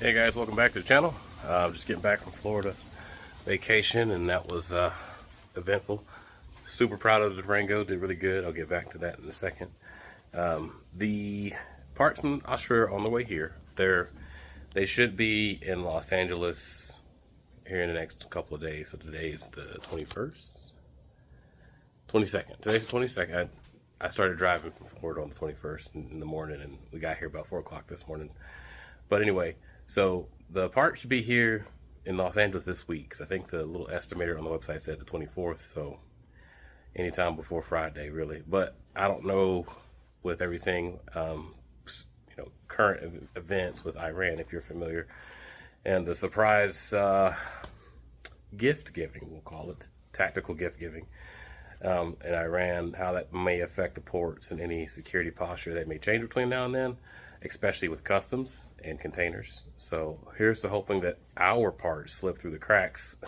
Hey guys, welcome back to the channel. Just getting back from Florida vacation, and that was eventful. Super proud of the Durango, did really good. I'll get back to that in a second. The parts from Austria are on the way here. They should be in Los Angeles here in the next couple of days. So today is the 21st? 22nd. Today's the 22nd. I started driving from Florida on the 21st in the morning, and we got here about 4 o'clock this morning. But anyway, so the part should be here in Los Angeles this week. I think the little estimator on the website said the 24th, so anytime before Friday, really. But I don't know with everything, current events with Iran, if you're familiar, and the surprise gift giving, we'll call it, tactical gift giving in Iran, how that may affect the ports and any security posture that may change between now and then, especially with customs and containers. So here's to hoping that our parts slip through the cracks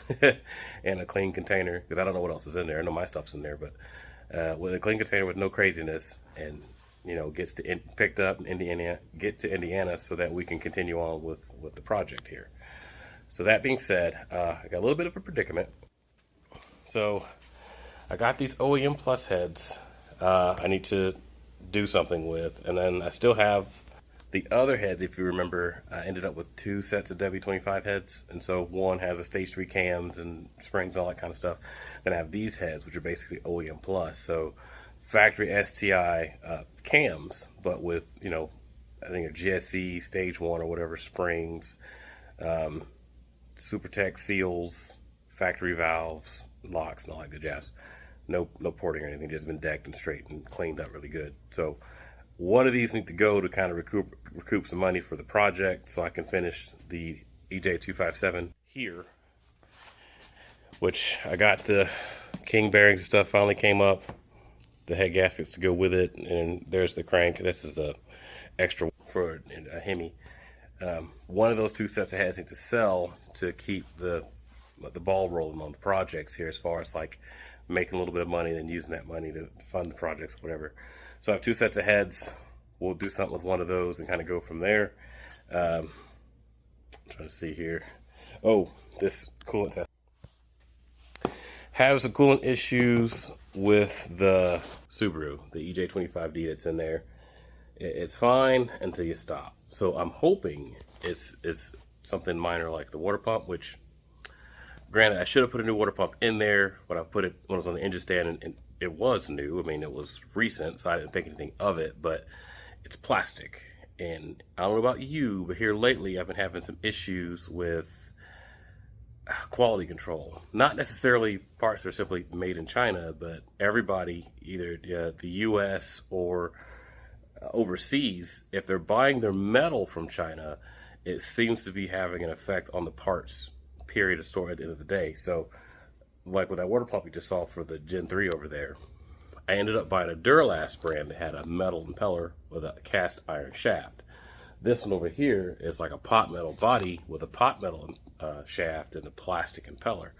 in a clean container, because I don't know what else is in there. I know my stuff's in there, but with a clean container with no craziness, and gets to picked up in Indiana, get to Indiana, so that we can continue on with the project here. So that being said, I got a little bit of a predicament. So I got these OEM Plus heads I need to do something with, and then I still have the other heads. If you remember, I ended up with 2 sets of W25 heads, and so one has a stage 3 cams and springs, all that kind of stuff. Then I have these heads, which are basically OEM Plus, so factory STI cams, but with I think a GSC stage 1 or whatever springs, SuperTech seals, factory valves, locks, and all that good jazz. No porting or anything, just been decked and straight and cleaned up really good. So one of these need to go to kind of recoup some money for the project, so I can finish the EJ257 here, which I got the king bearings and stuff finally came up, the head gaskets to go with it, and there's the crank. This is the extra for a Hemi. One of those 2 sets of heads need to sell to keep the ball rolling on the projects here, as far as like making a little bit of money and then using that money to fund the projects, whatever. So I have 2 sets of heads. We'll do something with one of those and kind of go from there. I'm trying to see here. Oh, this coolant test. Have some coolant issues with the Subaru, the EJ25D that's in there. It's fine until you stop. So I'm hoping it's something minor like the water pump, which granted I should have put a new water pump in there, but I put it when it was on the engine stand, and it was new. I mean, it was recent, so I didn't think anything of it, but it's plastic. And I don't know about you, but here lately I've been having some issues with quality control. Not necessarily parts that are simply made in China, but everybody, either the US or overseas, if they're buying their metal from China, it seems to be having an effect on the parts, period, of store at the end of the day. So like with that water pump you just saw for the Gen 3 over there, I ended up buying a Duralast brand that had a metal impeller with a cast iron shaft. This one over here is like a pot metal body with a pot metal shaft and a plastic impeller.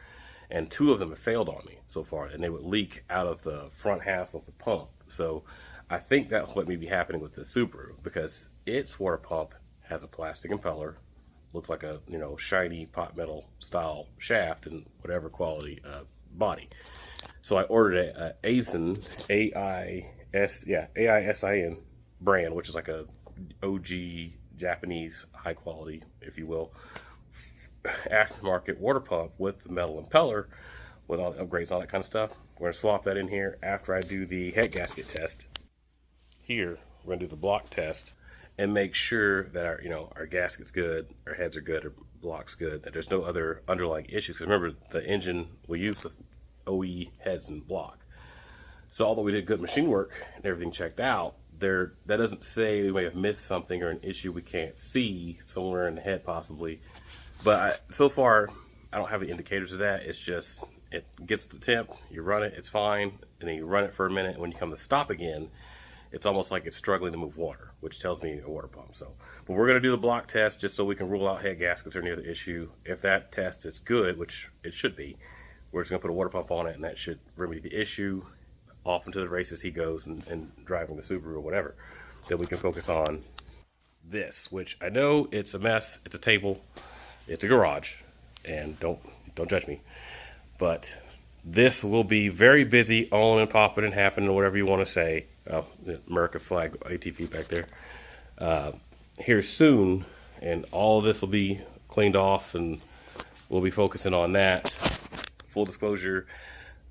And 2 of them have failed on me so far, and they would leak out of the front half of the pump. So I think that's what may be happening with the Subaru, because its water pump has a plastic impeller, looks like a shiny pot metal style shaft and whatever quality body. So I ordered a AISIN, AISIN brand, which is like a OG Japanese high quality, if you will, aftermarket water pump with the metal impeller with all the upgrades, all that kind of stuff. We're gonna swap that in here after I do the head gasket test. Here we're gonna do the block test and make sure that our gasket's good, our heads are good, our block's good, that there's no other underlying issues. Because remember, the engine, we use the OE heads and block. So although we did good machine work and everything checked out, that doesn't say we may have missed something or an issue we can't see somewhere in the head possibly. But so far, I don't have any indicators of that. It's just, it gets the temp, you run it, it's fine, and then you run it for a minute, and when you come to stop again, it's almost like it's struggling to move water, which tells me a water pump. So, but we're going to do the block test just so we can rule out head gaskets or any other issue. If that test is good, which it should be, we're just going to put a water pump on it, and that should remedy the issue. Off into the races he goes and driving the Subaru or whatever. Then we can focus on this, which I know it's a mess. It's a table. It's a garage, and don't judge me, but this will be very busy, on and popping and happening, whatever you want to say. Oh, the America flag ATV back there. Here soon, and all of this will be cleaned off, and we'll be focusing on that. Full disclosure,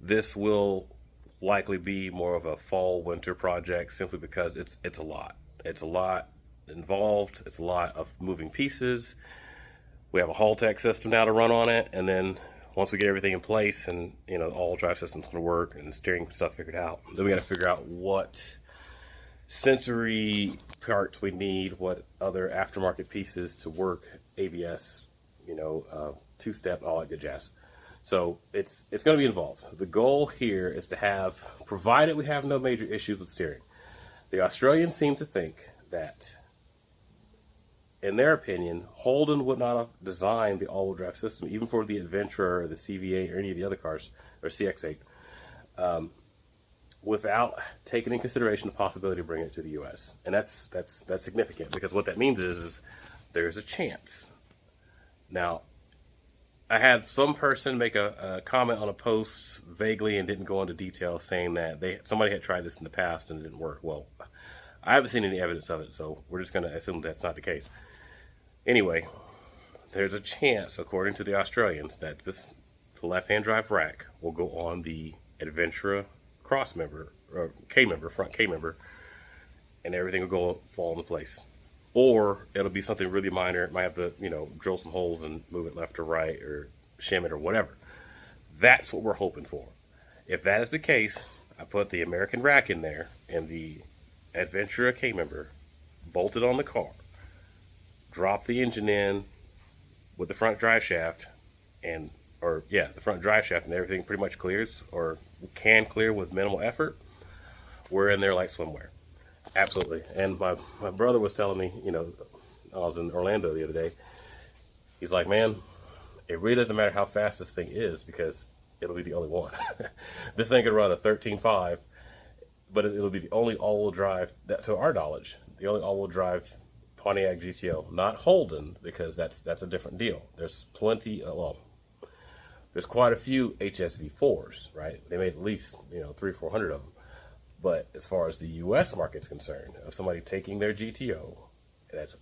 this will likely be more of a fall winter project, simply because it's a lot. It's a lot involved. It's a lot of moving pieces. We have a haul tech system now to run on it, and then once we get everything in place and, you know, all drive systems going to work and the steering stuff figured out, then we got to figure out what sensory parts we need, what other aftermarket pieces to work, ABS, you know, two-step, all that good jazz. So it's going to be involved. The goal here is to have, provided we have no major issues with steering. The Australians seem to think that, in their opinion, Holden would not have designed the all-wheel drive system, even for the Adventure or the CV8 or any of the other cars, or CX8, without taking into consideration the possibility of bringing it to the U.S. And that's significant, because what that means is there's a chance. Now, I had some person make a comment on a post vaguely and didn't go into detail, saying that somebody had tried this in the past and it didn't work. Well, I haven't seen any evidence of it, so we're just going to assume that's not the case. Anyway, there's a chance, according to the Australians, that the left-hand drive rack will go on the Adventura cross member, or K member, front K member, and everything will fall into place. Or it'll be something really minor. It might have to, you know, drill some holes and move it left or right, or shim it or whatever. That's what we're hoping for. If that is the case, I put the American rack in there and the Adventura K member bolted on the car. Drop the engine in with the front drive shaft, the front drive shaft, and everything pretty much clears, or can clear with minimal effort. We're in there like swimwear. Absolutely. And my brother was telling me, you know, I was in Orlando the other day. He's like, man, it really doesn't matter how fast this thing is, because it'll be the only one. This thing could run a 13.5, but it'll be the only all-wheel drive, that, to our knowledge, the only all-wheel drive Pontiac GTO, not Holden, because that's a different deal. There's plenty, there's quite a few HSV4s, right? They made at least, you know, 300-400 of them. But as far as the U.S. market's concerned, of somebody taking their GTO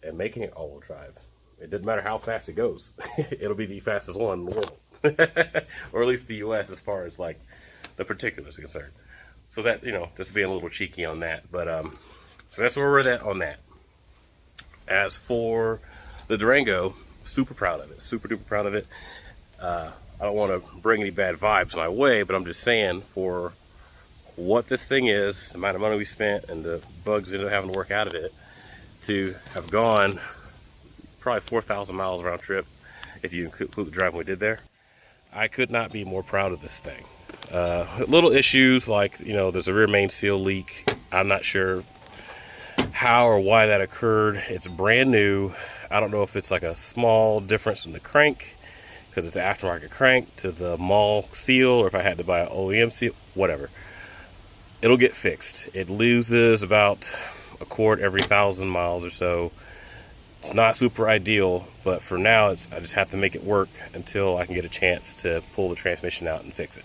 and making it all-wheel drive, it doesn't matter how fast it goes. It'll be the fastest one in the world, or at least the U.S. as far as like the particulars are concerned. So that, you know, just being a little cheeky on that. But so that's where we're at on that. As for the Durango, super proud of it. Super duper proud of it. I don't want to bring any bad vibes my way, but I'm just saying, for what this thing is, the amount of money we spent and the bugs we ended up having to work out of it, to have gone probably 4,000 miles round trip, if you include the driving we did there, I could not be more proud of this thing. Little issues like, you know, there's a rear main seal leak. I'm not sure how or why that occurred. It's brand new. I don't know if it's like a small difference in the crank, because it's an aftermarket crank, to the mall seal, or if I had to buy an OEM seal, whatever. It'll get fixed. It loses about a quart every 1,000 miles or so. It's not super ideal, but for now, I just have to make it work until I can get a chance to pull the transmission out and fix it.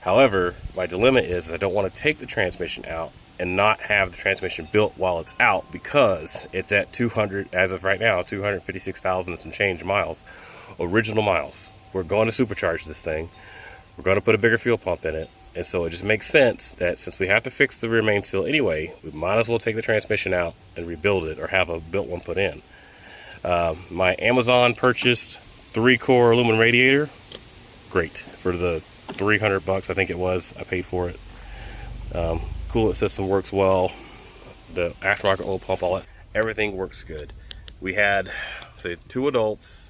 However, my dilemma is I don't want to take the transmission out and not have the transmission built while it's out, because it's at 200, as of right now, 256,000 and some change miles, original miles. We're going to supercharge this thing. We're going to put a bigger fuel pump in it. And so it just makes sense that since we have to fix the rear main seal anyway, we might as well take the transmission out and rebuild it, or have a built one put in. My Amazon purchased 3-core aluminum radiator. Great. For the $300 I think it was, I paid for it. Coolant system works well. The aftermarket oil pump, all that, everything works good. We had, say, 2 adults,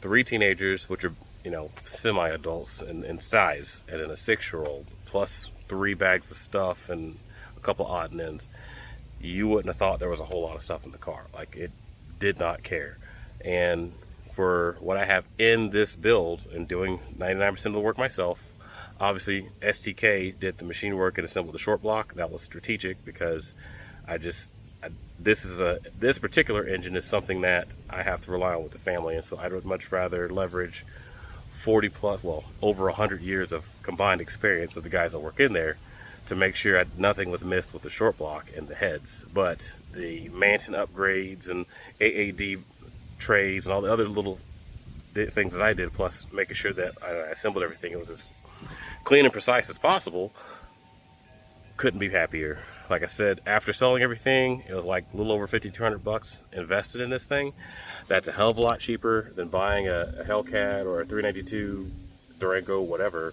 3 teenagers, which are, you know, semi-adults in size, and then a 6-year-old, plus 3 bags of stuff and a couple odd and ends. You wouldn't have thought there was a whole lot of stuff in the car. Like, it did not care. And for what I have in this build, and doing 99% of the work myself, obviously STK did the machine work and assembled the short block. That was strategic, because I this particular engine is something that I have to rely on with the family, and so I'd much rather leverage 40 plus, well, over 100 years of combined experience with the guys that work in there to make sure nothing was missed with the short block and the heads. But the Manton upgrades and AAD trays and all the other little things that I did, plus making sure that I assembled everything, it was as clean and precise as possible, couldn't be happier. Like I said, after selling everything, it was like a little over $5,200 invested in this thing. That's a hell of a lot cheaper than buying a Hellcat or a 392 Durango, whatever.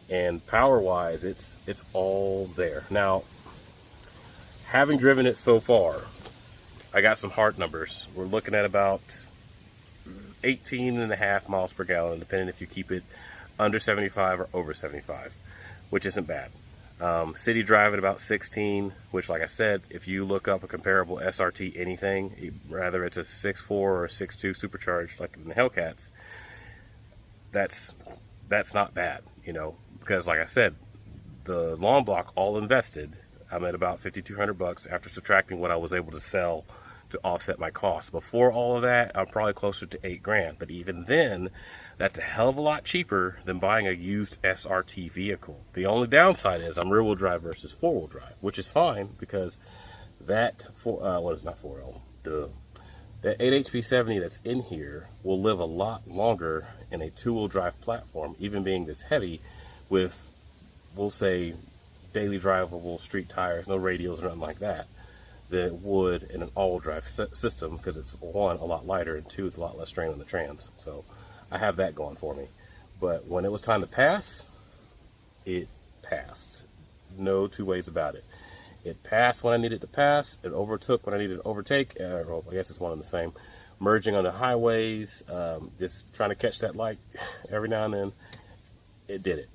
And power-wise, it's all there. Now, having driven it so far, I got some hard numbers. We're looking at about 18.5 miles per gallon, depending if you keep it under 75 or over 75, which isn't bad. City drive at about 16, which, like I said, if you look up a comparable SRT anything, whether it's a 6.4 or a 6.2 supercharged like in the Hellcats, that's not bad, you know, because like I said, the long block all invested, I'm at about $5,200 after subtracting what I was able to sell to offset my costs. Before all of that, I'm probably closer to $8,000, but even then, that's a hell of a lot cheaper than buying a used SRT vehicle. The only downside is I'm rear-wheel drive versus four-wheel drive, which is fine because that the 8HP70 that's in here will live a lot longer in a two-wheel drive platform, even being this heavy, with, we'll say, daily drivable street tires, no radials or nothing like that, than it would in an all-wheel drive system, because it's, one, a lot lighter, and two, it's a lot less strain on the trans. So I have that going for me. But when it was time to pass, it passed. No two ways about it. It passed when I needed to pass. It overtook when I needed to overtake. Well, I guess it's one and the same. Merging on the highways, just trying to catch that light every now and then. It did it.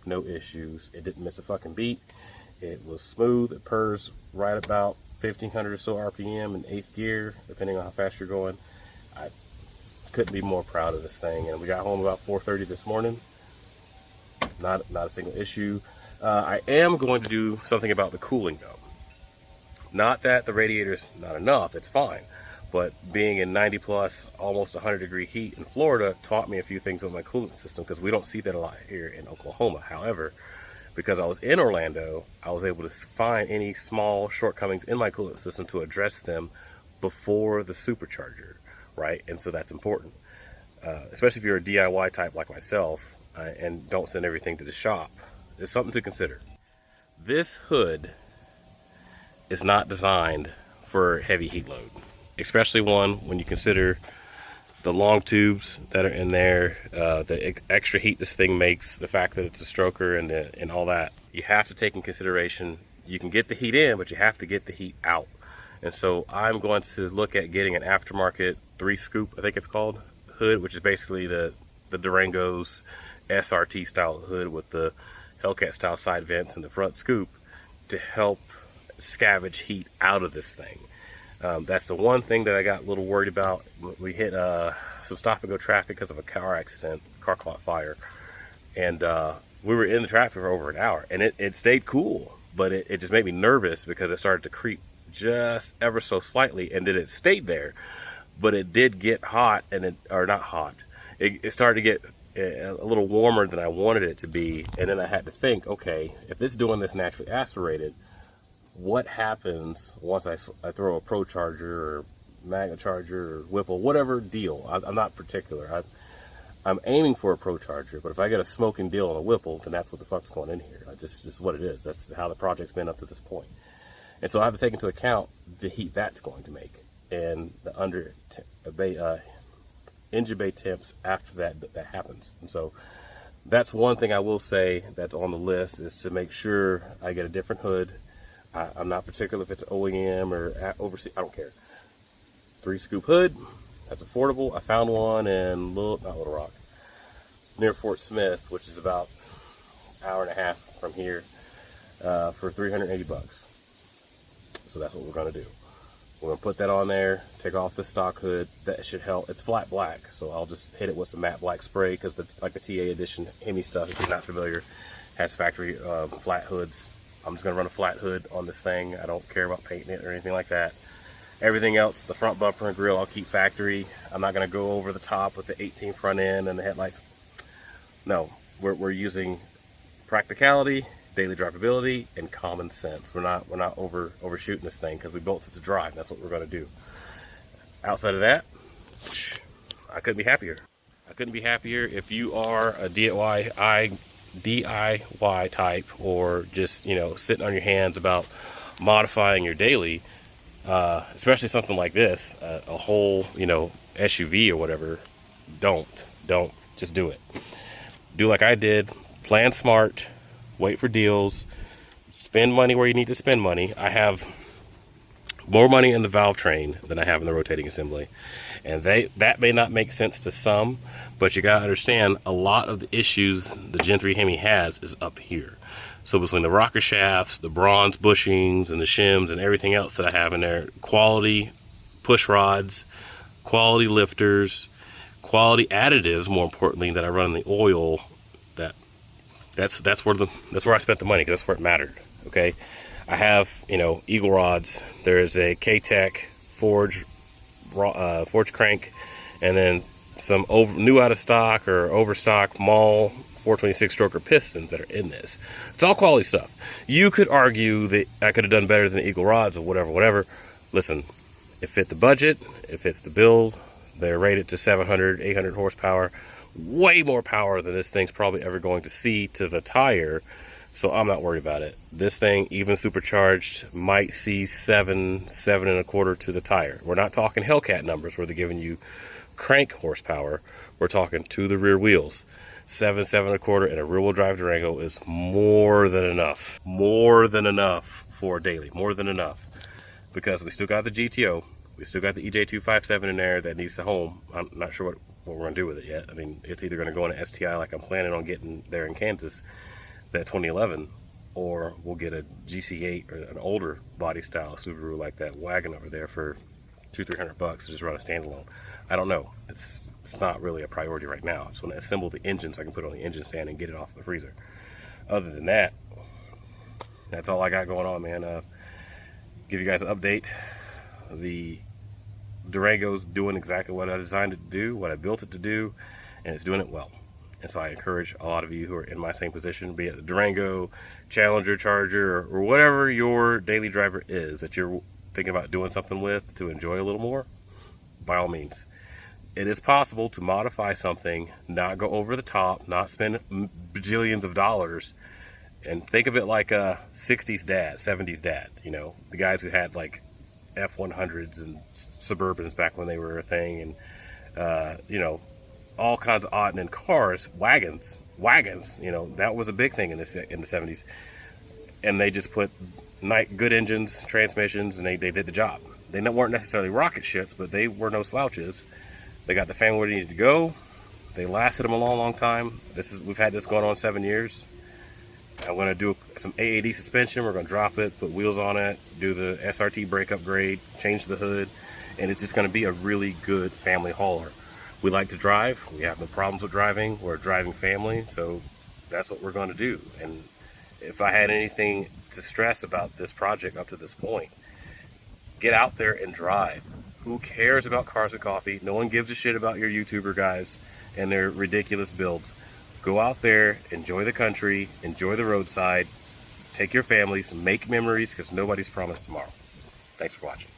No issues. It didn't miss a fucking beat. It was smooth. It purrs right about 1,500 or so RPM in 8th gear, depending on how fast you're going. I couldn't be more proud of this thing. And we got home about 4:30 this morning. Not a single issue. I am going to do something about the cooling though. Not that the radiator's not enough, it's fine. But being in 90 plus, almost 100 degree heat in Florida taught me a few things with my coolant system, because we don't see that a lot here in Oklahoma. However, because I was in Orlando, I was able to find any small shortcomings in my coolant system to address them before the supercharger, right? And so that's important, especially if you're a DIY type like myself and don't send everything to the shop. It's something to consider. This hood is not designed for heavy heat load, especially when you consider the long tubes that are in there, the extra heat this thing makes, the fact that it's a stroker and all that. You have to take in consideration, you can get the heat in, but you have to get the heat out. And so I'm going to look at getting an aftermarket 3-scoop, I think it's called, hood, which is basically the Durango's SRT style hood with the Hellcat style side vents and the front scoop to help scavenge heat out of this thing. That's the one thing that I got a little worried about. We hit some stop and go traffic because of a car accident, car caught fire, and we were in the traffic for over an hour, and it stayed cool, but it just made me nervous because it started to creep just ever so slightly, and then it stayed there, but it did get hot, or not hot, it started to get a little warmer than I wanted it to be. And then I had to think, okay, if it's doing this naturally aspirated, what happens once I throw a Pro Charger or Magna Charger or Whipple, whatever deal? I'm not particular. I'm aiming for a Pro Charger, but if I get a smoking deal on a Whipple, then that's what the fuck's going in here. Just what it is. That's how the project's been up to this point. And so I have to take into account the heat that's going to make and the engine bay temps after that happens. And so that's one thing I will say that's on the list, is to make sure I get a different hood. I'm not particular if it's OEM or overseas, I don't care. 3-scoop hood, that's affordable. I found one in not Little Rock, near Fort Smith, which is about an hour and a half from here, for $380. So that's what we're gonna do. We're gonna put that on there, take off the stock hood. That should help. It's flat black, so I'll just hit it with some matte black spray, because like the TA edition Hemi stuff, if you're not familiar, has factory flat hoods. I'm just gonna run a flat hood on this thing. I don't care about painting it or anything like that. Everything else, the front bumper and grill, I'll keep factory. I'm not going to go over the top with the 18 front end and the headlights. No, we're using practicality, daily drivability, and common sense. We're not overshooting this thing because we built it to drive. That's what we're going to do. Outside of that, I couldn't be happier. I couldn't be happier. If you are a DIY type, or just, you know, sitting on your hands about modifying your daily, especially something like this, a whole, you know, SUV or whatever, don't just do it. Do like I did. Plan smart, wait for deals, spend money where you need to spend money. I have more money in the valve train than I have in the rotating assembly, and that may not make sense to some, but you gotta understand a lot of the issues the Gen 3 Hemi has is up here. So between the rocker shafts, the bronze bushings, and the shims, and everything else that I have in there, quality push rods, quality lifters, quality additives, more importantly, that I run in the oil, that's where I spent the money, because that's where it mattered. Okay, I have, you know, eagle rods. There's a K-Tech forge crank, and then some new out of stock or overstock Mall 426 stroker pistons that are in this. It's all quality stuff. You could argue that I could have done better than the eagle rods or whatever. Listen, it fit the budget, it fits the build. They're rated to 700, 800 horsepower. Way more power than this thing's probably ever going to see to the tire, so I'm not worried about it. This thing, even supercharged, might see 7.25 to the tire. We're not talking Hellcat numbers where they're giving you crank horsepower. We're talking to the rear wheels. 7.25 in a rear-wheel drive Durango is more than enough. More than enough for daily. More than enough. Because we still got the GTO. We still got the EJ257 in there that needs to home. I'm not sure what we're going to do with it yet. I mean, it's either going to go in an STI like I'm planning on getting there in Kansas, that 2011, or we'll get a GC8 or an older body style Subaru like that wagon over there for $200-300 to just run a standalone. I don't know. It's not really a priority right now. I just want to assemble the engine so I can put it on the engine stand and get it off the freezer. Other than that, that's all I got going on, man. Give you guys an update. The Durango's doing exactly what I designed it to do, what I built it to do, and it's doing it well. And so I encourage a lot of you who are in my same position, be it the Durango, Challenger, Charger, or whatever your daily driver is that you're thinking about doing something with to enjoy a little more, by all means. It is possible to modify something, not go over the top, not spend bajillions of dollars, and think of it like a 60s dad, 70s dad, you know, the guys who had like F100s and Suburbans back when they were a thing, and you know, all kinds of odd and end cars, wagons, you know, that was a big thing in the 70s, and they just put good engines, transmissions, and they did the job. They weren't necessarily rocket ships, but they were no slouches. They got the family where they needed to go. They lasted them a long time. We've had this going on 7 years. I'm going to do some AAD suspension. We're going to drop it, put wheels on it, do the SRT brake upgrade, change the hood, and it's just going to be a really good family hauler. We like to drive. We have no problems with driving. We're a driving family, so that's what we're going to do. And if I had anything to stress about this project up to this point, get out there and drive. Who cares about cars and coffee? No one gives a shit about your YouTuber guys and their ridiculous builds. Go out there, enjoy the country, enjoy the roadside, take your families, make memories, because nobody's promised tomorrow. Thanks for watching.